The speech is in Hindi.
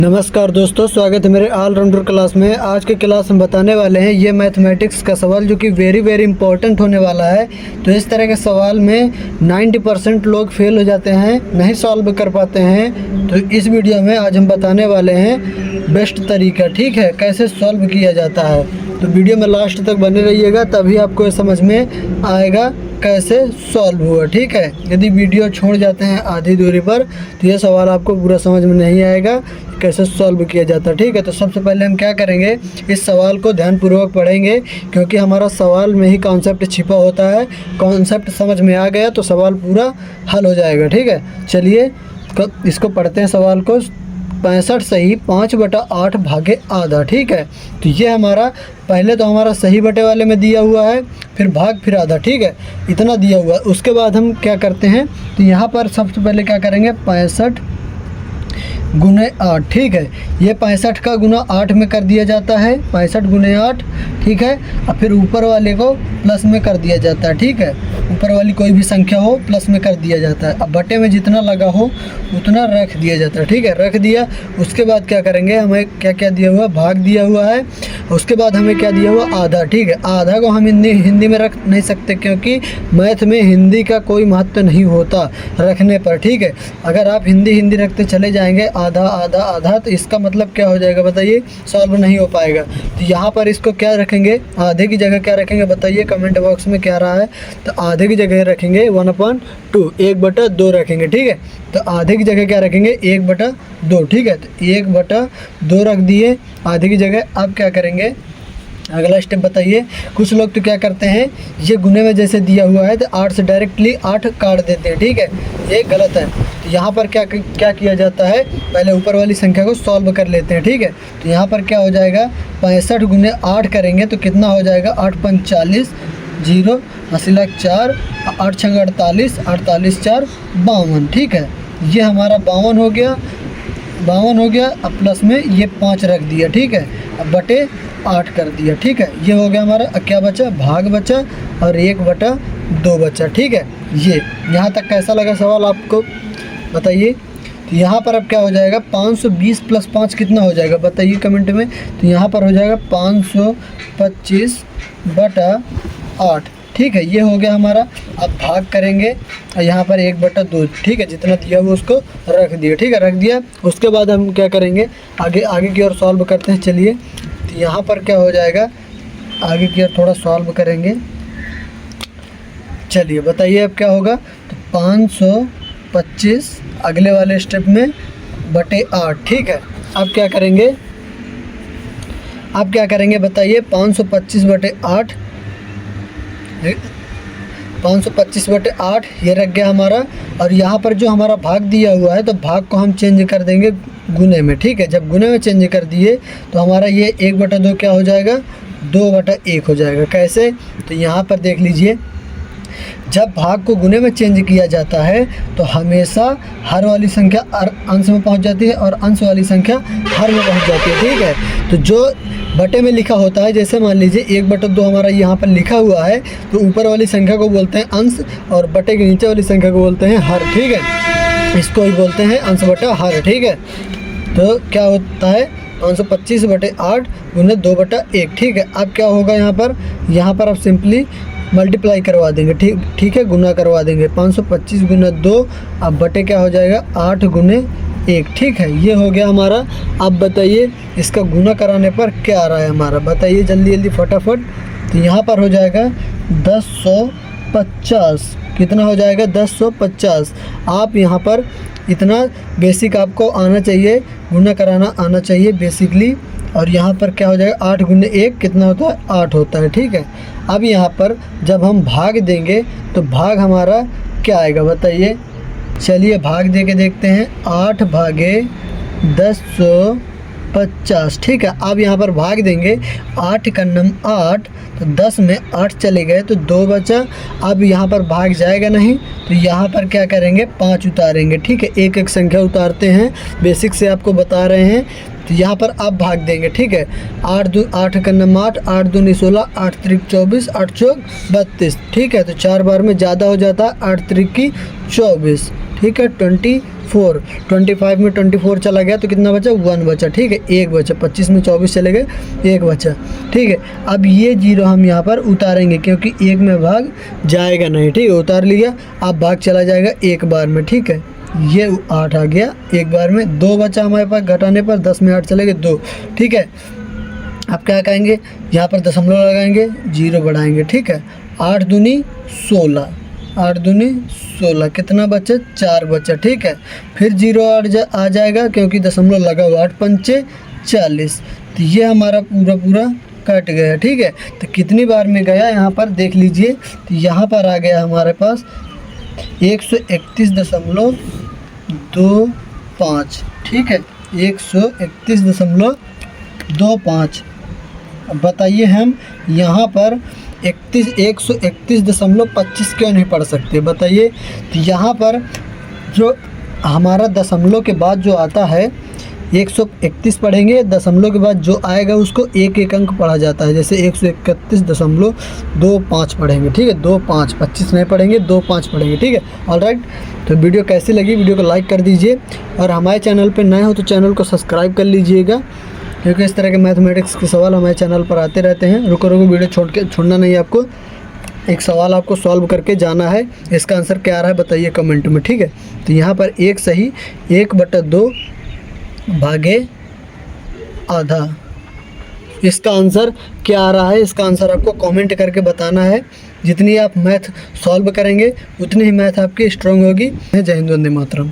नमस्कार दोस्तों, स्वागत है मेरे ऑलराउंडर क्लास में। आज के क्लास में बताने वाले हैं ये मैथमेटिक्स का सवाल जो कि वेरी इंपॉर्टेंट होने वाला है। तो इस तरह के सवाल में 90% लोग फेल हो जाते हैं, नहीं सॉल्व कर पाते हैं। तो इस वीडियो में आज हम बताने वाले हैं बेस्ट तरीका, ठीक है, कैसे सॉल्व किया जाता है। तो वीडियो में लास्ट तक बने रहिएगा, तभी आपको ये समझ में आएगा कैसे सॉल्व हुआ, ठीक है। यदि वीडियो छोड़ जाते हैं आधी दूरी पर तो ये सवाल आपको पूरा समझ में नहीं आएगा कैसे सॉल्व किया जाता है, ठीक है। तो सबसे पहले हम क्या करेंगे, इस सवाल को ध्यानपूर्वक पढ़ेंगे क्योंकि हमारा सवाल में ही कॉन्सेप्ट छिपा होता है। कॉन्सेप्ट समझ में आ गया तो सवाल पूरा हल हो जाएगा, ठीक है। चलिए इसको पढ़ते हैं सवाल को। 65 सही 5/8 भागे आधा, ठीक है। तो ये हमारा पहले तो हमारा सही बटे वाले में दिया हुआ है, फिर भाग फिर आधा, ठीक है, इतना दिया हुआ है। उसके बाद हम क्या करते हैं, तो यहाँ पर सबसे पहले क्या करेंगे, 65 गुने 8, ठीक है। ये 65 का गुना 8 में कर दिया जाता है, 65 गुने 8, ठीक है। और फिर ऊपर वाले को प्लस में कर दिया जाता है, ठीक है। ऊपर वाली कोई भी संख्या हो प्लस में कर दिया जाता है। अब बटे में जितना लगा हो उतना रख दिया जाता है, ठीक है, रख दिया। उसके बाद क्या करेंगे, हमें क्या क्या दिया हुआ, भाग दिया हुआ है। उसके बाद हमें क्या दिया हुआ, आधा, ठीक है। आधा को हम हिंदी में रख नहीं सकते क्योंकि मैथ में हिंदी का कोई महत्व नहीं होता रखने पर, ठीक है। अगर आप हिंदी रखते चले जाएंगे आधा आधा आधा तो इसका मतलब क्या हो जाएगा बताइए, सॉल्व नहीं हो पाएगा। तो यहाँ पर इसको क्या रखेंगे, आधे की जगह क्या रखेंगे बताइए, कमेंट बॉक्स में क्या रहा है। तो आधे की जगह रखेंगे 1/2, 1/2 रखेंगे, ठीक है। तो आधे की जगह क्या रखेंगे, 1/2, ठीक है। तो 1/2 रख दिए आधे की जगह। अब क्या करेंगे, अगला स्टेप बताइए। कुछ लोग तो क्या करते हैं, ये गुने में जैसे दिया हुआ है तो 8 से डायरेक्टली 8 काट देते हैं, ठीक है, ये गलत है। तो यहाँ पर क्या किया जाता है, पहले ऊपर वाली संख्या को सॉल्व कर लेते हैं, ठीक है। तो यहाँ पर क्या हो जाएगा, 65 गुने 8 करेंगे तो कितना हो जाएगा, 8 × 40, 0, 80,04, 8 × 48, 48 4 52, ठीक है। ये हमारा 52 हो गया, 52 हो गया। अब प्लस में ये 5 रख दिया, ठीक है। अब बटे 8 कर दिया, ठीक है। ये हो गया हमारा। क्या बचा, भाग बचा और 1/2 बचा, ठीक है। ये यहाँ तक कैसा लगा सवाल आपको बताइए। तो यहाँ पर अब क्या हो जाएगा, 520 + 5 कितना हो जाएगा बताइए कमेंट में। तो यहाँ पर हो जाएगा 525/8, ठीक है। ये हो गया हमारा। अब भाग करेंगे और यहाँ पर 1/2, ठीक है, जितना दिया वो उसको रख दिया, ठीक है, रख दिया। उसके बाद हम क्या करेंगे, आगे की ओर सॉल्व करते हैं, चलिए। तो यहाँ पर क्या हो जाएगा, आगे की ओर थोड़ा सॉल्व करेंगे, चलिए बताइए अब क्या होगा। तो 525 अगले वाले स्टेप में बटे 8, ठीक है। अब क्या करेंगे बताइए, 525/8, 525/8 ये रख गया हमारा। और यहाँ पर जो हमारा भाग दिया हुआ है तो भाग को हम चेंज कर देंगे गुने में, ठीक है। जब गुने में चेंज कर दिए तो हमारा ये 1/2 क्या हो जाएगा, 2/1 हो जाएगा। कैसे, तो यहाँ पर देख लीजिए, जब भाग को गुने में चेंज किया जाता है तो हमेशा हर वाली संख्या अंश में पहुंच जाती है और अंश वाली संख्या हर में पहुंच जाती है, ठीक है। तो जो बटे में लिखा होता है, जैसे मान लीजिए 1/2 हमारा यहाँ पर लिखा हुआ है तो ऊपर वाली संख्या को बोलते हैं अंश और बटे के नीचे वाली संख्या को बोलते हैं हर, ठीक है। इसको ही बोलते हैं अंश बटा हर, ठीक है। तो क्या होता है, 525/8 गुने 2/1, ठीक है। अब क्या होगा, यहाँ पर आप सिंपली मल्टीप्लाई करवा देंगे, ठीक है, गुना करवा देंगे। 525 गुना 2, अब बटे क्या हो जाएगा, 8 गुने 1, ठीक है। ये हो गया हमारा। अब बताइए इसका गुना कराने पर क्या आ रहा है हमारा, बताइए जल्दी फटाफट। तो यहाँ पर हो जाएगा 1050, कितना हो जाएगा, 1050। आप यहाँ पर इतना बेसिक आपको आना चाहिए, गुना कराना आना चाहिए बेसिकली। और यहाँ पर क्या हो जाएगा, 8 गुने 1 कितना होता है, 8 होता है, ठीक है। अब यहाँ पर जब हम भाग देंगे तो भाग हमारा क्या आएगा बताइए, चलिए भाग दे के देखते हैं। 8 भागे 1050, ठीक है। अब यहाँ पर भाग देंगे, 8 का नम 8, तो 10 में 8 चले गए तो 2 बचा। अब यहाँ पर भाग जाएगा नहीं तो यहाँ पर क्या करेंगे, 5 उतारेंगे, ठीक है। एक एक संख्या उतारते हैं, बेसिक से आपको बता रहे हैं। तो यहाँ पर आप भाग देंगे, ठीक है। 8 का नम 8, 8 दूनी 16, 8 त्रिक 24, 8 चौक 32, ठीक है। तो 4 बार में ज़्यादा हो जाता है, 8 त्रिक की 24, ठीक है, 24। 24, 25 में 24 चला गया तो कितना बचा, 1 बचा, ठीक है, 1 बचा। 25 में 24 चले गए, 1 बचा, ठीक है। अब ये 0 हम यहाँ पर उतारेंगे क्योंकि 1 में भाग जाएगा नहीं, ठीक है, उतार लिया। अब भाग चला जाएगा एक बार में, ठीक है, ये 8 आ गया एक बार में। 2 बचा हमारे पास, घटाने पर 10 में 8 चले गए 2, ठीक है। अब क्या कहेंगे, यहाँ पर दशमलव लगाएंगे, 0 बढ़ाएंगे, ठीक है। 8 दूनी 16, 8 दूनी 16, कितना बचा, 4 बचा, ठीक है। फिर 0 आ जाएगा क्योंकि दशमलव लगा हुआ, 8 पंचे 40, तो ये हमारा पूरा कट गया, ठीक है। तो कितनी बार में गया यहाँ पर देख लीजिए, तो यहाँ पर आ गया हमारे पास 131.25, ठीक है, 131.25। अब बताइए हम यहाँ पर 131.25 क्यों नहीं पढ़ सकते, बताइए। तो यहाँ पर जो हमारा दशमलव के बाद जो आता है 131 पढ़ेंगे, दशमलव के बाद जो आएगा उसको एक एक अंक पढ़ा जाता है, जैसे 131.25 पढ़ेंगे, ठीक है, 25, 25 नहीं पढ़ेंगे, 25 पढ़ेंगे, ठीक है। ऑलराइट, तो वीडियो कैसी लगी, वीडियो को लाइक कर दीजिए, और हमारे चैनल पे नए हो तो चैनल को सब्सक्राइब कर लीजिएगा, क्योंकि इस तरह के मैथमेटिक्स के सवाल हमारे चैनल पर आते रहते हैं। रुको वीडियो छोड़ना नहीं, आपको एक सवाल आपको सॉल्व करके जाना है, इसका आंसर क्या आ रहा है बताइए कमेंट में, ठीक है। तो यहाँ पर एक सही 1/2 भागे आधा, इसका आंसर क्या आ रहा है, इसका आंसर आपको कमेंट करके बताना है। जितनी आप मैथ सॉल्व करेंगे उतनी ही मैथ आपकी स्ट्रांग होगी। जय हिंद, वंदे मातरम।